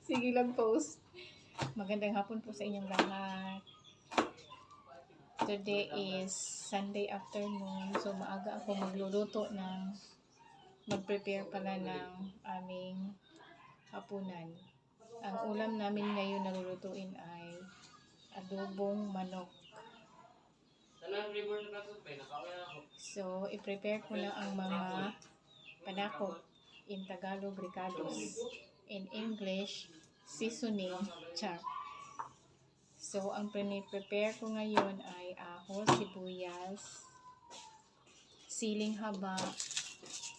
Sige lang, post. Magandang hapon po sa inyong lahat. Today is Sunday afternoon. So, maaga ako magluluto ng mag-prepare pala ng aming hapunan. Ang ulam namin ngayon na lulutuin ay adobong manok. So, i-prepare ko na ang mga panakot. In Tagalog, ricados. In English, seasoning, char. So, ang prepare ko ngayon ay ahos, sibuyas, siling haba,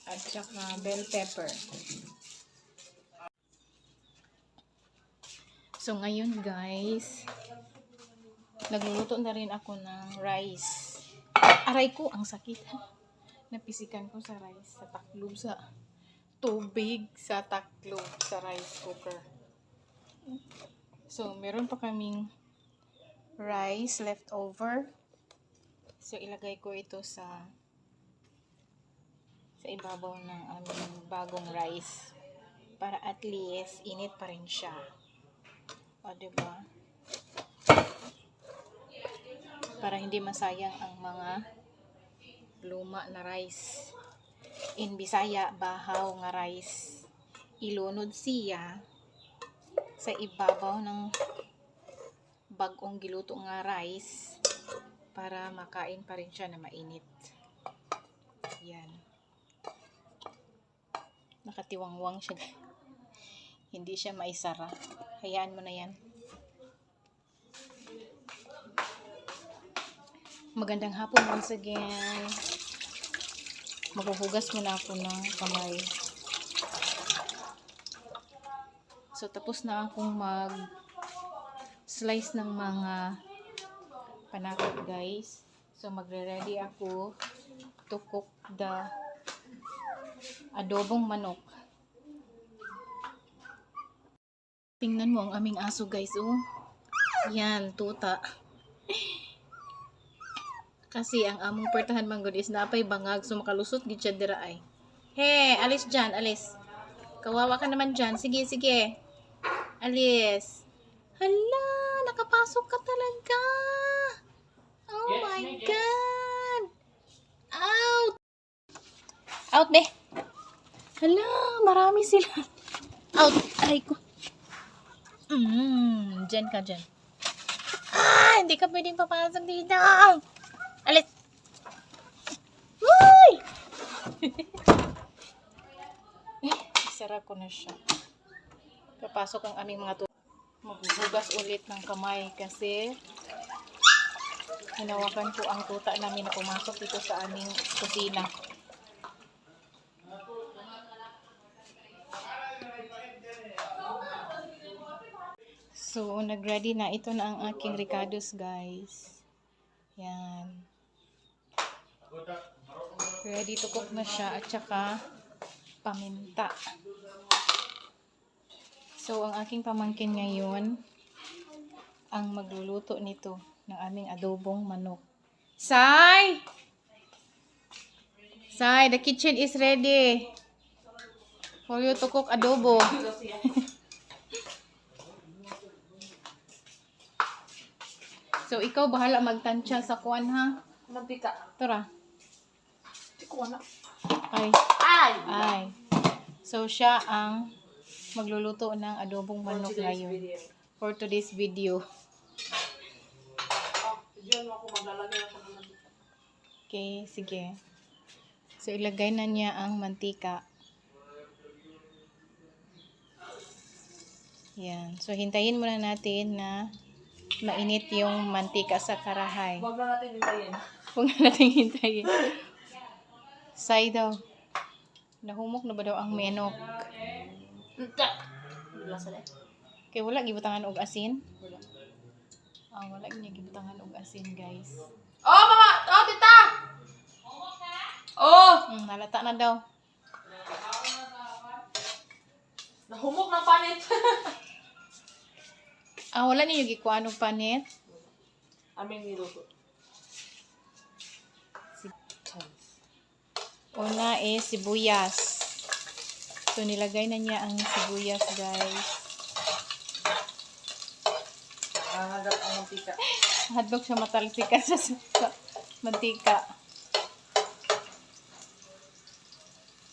at saka bell pepper. So, ngayon guys, nagluluto na rin ako ng rice. Aray ko, ang sakit. Napisikan ko sa rice, sa taklob, sa tubig, sa taklob, sa rice cooker. So, meron pa kaming rice left over. So, ilagay ko ito sa ibabaw ng aming bagong rice. Para at least, init pa rin siya. O, diba? Para hindi masayang ang mga luma na rice. In Bisaya, bahaw nga rice. Ilunod siya sa ibabaw ng bagong giluto nga rice para makain pa rin siya na mainit. Yan. Nakatiwangwang siya. Hindi siya maisara. Hayaan mo na yan. Magandang hapon once again. Maghuhugas muna ako ng kamay. So, tapos na akong mag-slice ng mga panakot, guys. So, magre-ready ako to cook the adobong manok. Tingnan mo ang aming aso, guys, oh. Yan, tuta. Kasi ang among pertahan manggod is napay bangag, so makalusot gid siya dira ay. He, alis dyan, alis. Kawawa ka naman dyan. Sige, sige. Alis. Hala, nakapasok ka talaga. Oh my God. Out. Out, be. Hala, marami sila. Out. Ay ko. Dyan ka, dyan. Ah, hindi ka pwedeng papasok dito. Alis. Uy! Isara ko na siya. Papasok ang aming mga tuta. Maghuhugas ulit ng kamay kasi hinawakan ko ang tuta namin na pumasok dito sa aming kusina. So, nag-ready na. Ito na ang aking ricados, guys. Yan. Ready to cook na siya at saka paminta. So, ang aking pamangkin ngayon ang magluluto nito ng aming adobong manok. Sai! Sai, the kitchen is ready for you to cook adobo. So, ikaw bahala magtansya sa kuwan, ha? Mantika. Tara. Wala. Ay. Ay. So, siya ang magluluto ng adobong manok ngayon. For today's video. Okay, sige. So, ilagay na niya ang mantika. Yan. So, hintayin muna natin na mainit yung mantika sa karahay. Huwag na natin hintayin. Huwag na natin hintayin. Say daw. Nahumok na ba daw ang menok? Kaya wala gibutangan og asin? Wala. Wala niya gibutangan og asin, guys. Oh, mama! Oh, tita! Oh! Nalata na daw. Nahumok ng panit. Wala niyo gikuan og panit. Aming niluto. O Una is sibuyas. So, nilagay na niya ang sibuyas, guys. Hangat ang mantika. Hadlok siya matalsika sa mantika.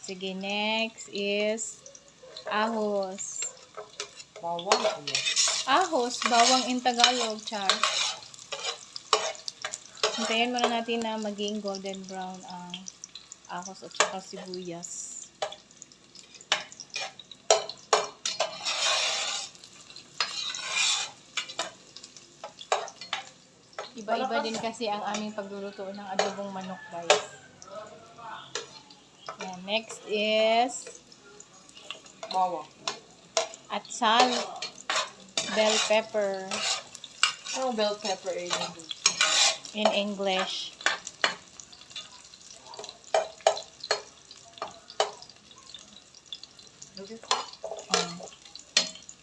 Sige, next is ahos. Bawang kuya. Ahos, bawang in Tagalog, char. Hintayin muna natin na maging golden brown ang ahos at saka sibuyas. Iba-iba din kasi ang aming pagluluto ng adobong manok, guys. Yan, next is Bawang. atsal, bell pepper Anong bell pepper eh? in English.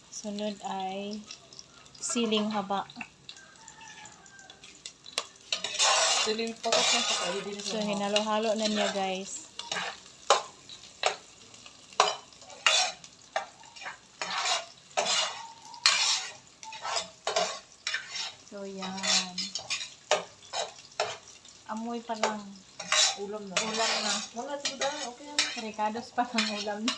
Sunod ay siling haba. Siling patok na sa kayo din So, hinalo-halo na niya, guys. So, yan. Amoy pa lang. Ulam na. Ulam na. Wala, sige dahil. Okay na. Ricados pa lang ulam na.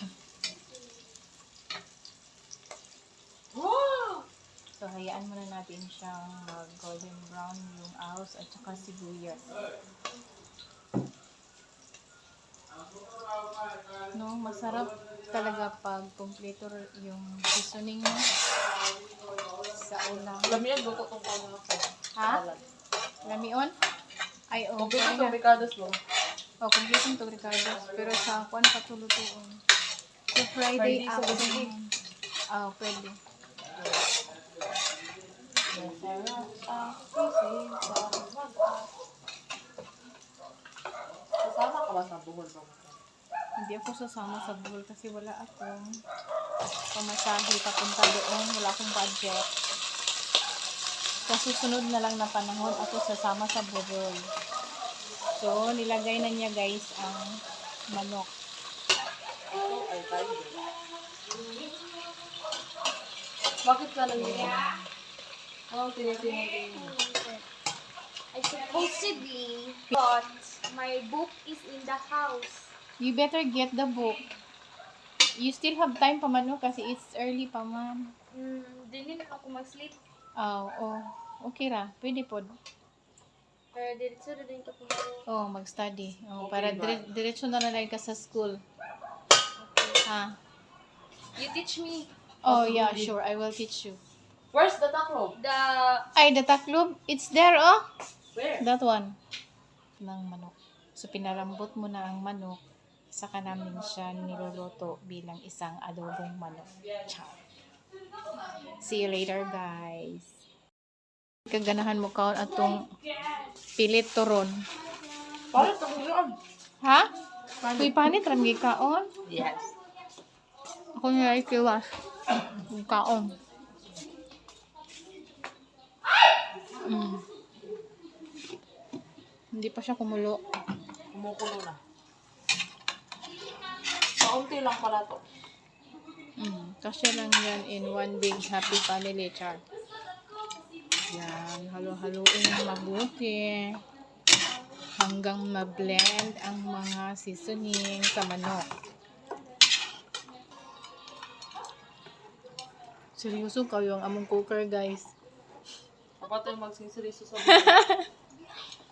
Wow! So, hayaan muna natin siyang golden brown yung ahos at saka sibuyas. No, masarap talaga pag kompleto yung seasoning mo sa ulam. Alam yan, buko tong kanya ako. Ha? Lamion? Ay, oh. Okay, sorry ito, na. Ricardo's mo. Oh, kompleto to Ricardo's. Pero sa kuan patulutuon. So, Friday Friday sa afternoon. Oh, pwede. Kasama ka ba sa buhol ba? Hindi ako sasama sa buhol kasi wala akong pamasahe papunta doon. Wala akong budget. Sa susunod na lang na panahon ako sasama sa buhol. So, nilagay na niya, guys, ang manok. Ay, tayo. Bakit ka lang yun? Oh, tinitingin. I supposedly thought my book is in the house. You better get the book. You still have time pa man, no? Kasi it's early pa man. Dili na ako mag-sleep. Oh. Okay ra. Pwede po. Pero diretso na din ka pumalo. Oh, mag-study. Oh, Okay, para ba? diretso na lang ka sa school. Ha? You teach me Oh, yeah, sure. I will teach you. Where's the taklob? the... Ay, the taklob. It's there, oh. Where? That one. Ng manok. So, pinalambot mo na ang manok. Saka namin siya niluluto bilang isang adobong manok. Ciao. See you later, guys. Kaganahan mo kaon atong pilit turon. Bakit ako yun? Ha? Kuy panit ramgi kaon. Yes. Ako nilay kiwas. Yung kaon. Hindi pa siya kumulo. Kumukulo na. Kaunti lang pala to. Kasi lang yan in one big happy family, char. Yan, halo-haloin ng mabuti hanggang ma-blend ang mga seasoning sa manok. Seryoso kayo ang among cooker, guys. Dapat tayo magsisiriso sa buhay.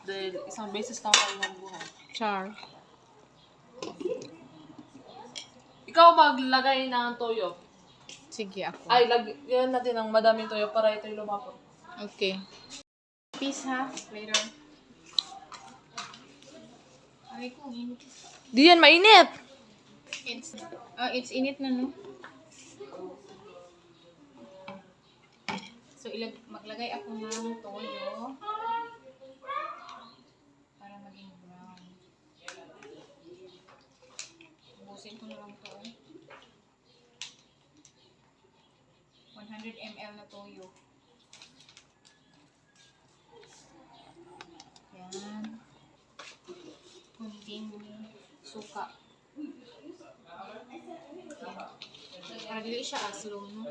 Dahil isang beses lang tayo ng buhay. Char. Ikaw maglagay ng toyo. Sige ako. Ay, lagyan natin ng madaming toyo para ito'y lumapot. Okay. Peace, ha? Later. Aray ko, init. Di yan mainit! It's init na, no? So, maglagay ako ng toyo para maging brown. Ubusin ko na lang to. 100 ml na toyo. Yan. Kunting suka. Para dili siya aslom, no?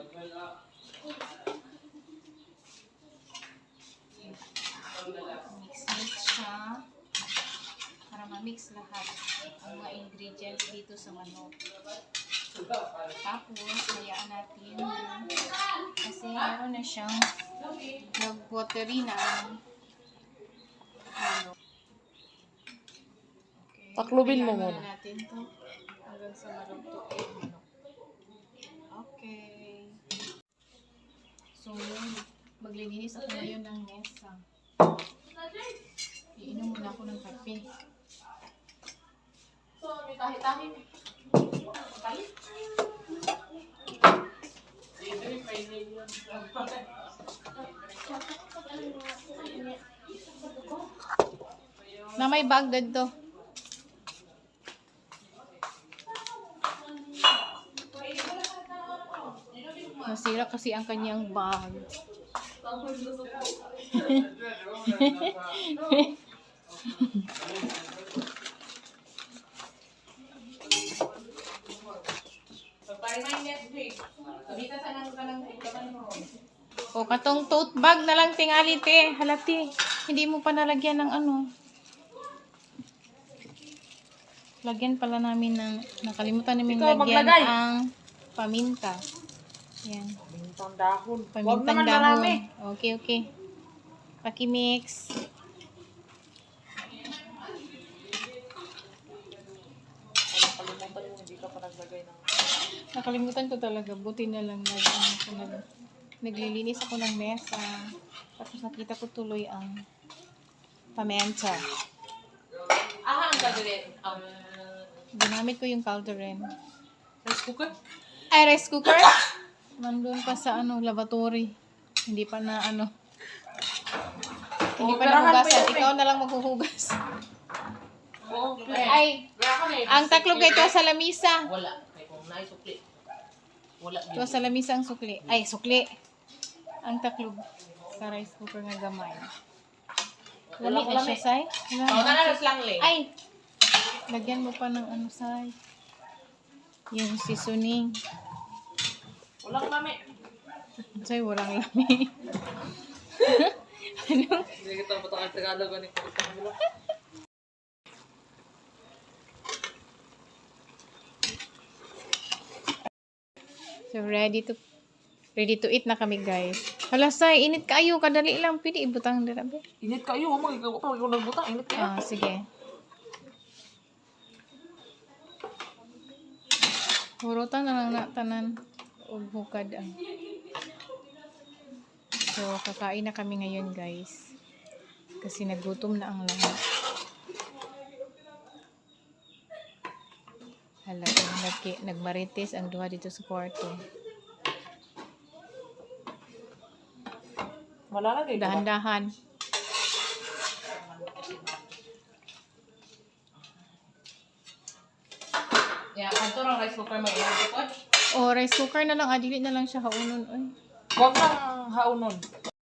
Mix siya para ma-mix lahat ang mga ingredients dito sa manok. Tapos, hayaan natin kasi meron na siyang nag-watery na ano. Okay. Taklubin mo Hayaan muna. natin to hanggang sa malugto yung manok. Okay. So, maglilinis ako ngayon ng mesa. Iinom muna ako ng kape. So, may tahi-tahi. Na may bag dito. Nasira kasi ang kanyang bag. O, katong tote bag na lang tingali, te. Halati. Hindi mo pa nalagyan ng ano. Lagyan pala namin ng, nakalimutan namin Ikaw, lagyan maglagay. ang paminta. Yan. Pamintang dahon. Huwag Pamintang naman dahon. marami. Okay, okay. Paki-mix. Nakalimutan mo, hindi ka pa naglagay ng... Nakalimutan ko talaga. Buti na lang naglilinis ako ng mesa. Tapos nakita ko tuloy ang pamenta. Aha, ang gagawin. Ginamit ko yung calderin. Rice cooker? Ay, rice cooker? Nandun pa sa ano, lavatory. Hindi pa na ano. Hindi pa perahan pa nahugasan. yun, Ikaw na lang maghuhugas. Oo. Ay, ang taklog ito sa lamisa. Wala. Kaya kung naisukli. Wala. Ito sa lamisa ang sukli. Ay, sukli. Ang taklog sa rice cooker nga gamay. Lami na siya, Say. Ikaw na naras lang, Le. Ay! Lagyan mo pa ng ano, Say. Yung seasoning. Walang lami. Say, walang lami. Ano? Hindi kita patang Tagalog ni Kuya. So, ready to eat na kami, guys. Hala, Say, init kayo. Kadali lang. Pwede ibutang darabi. Init kayo, ikaw nagbutang, init kayo. Ah, sige. Hurutan na lang na tanan. O bukad ang. So, kakain na kami ngayon, guys. Kasi nagutom na ang lahat. Hala, nagmarites ang duha dito sa kwarto. Malalagay ka ba? Dahan-dahan. Yeah, kanto ng rice cooker mo ilagay ko. O, rice cooker na lang. Adili na lang siya haunon. Oy. Huwag nang haunon.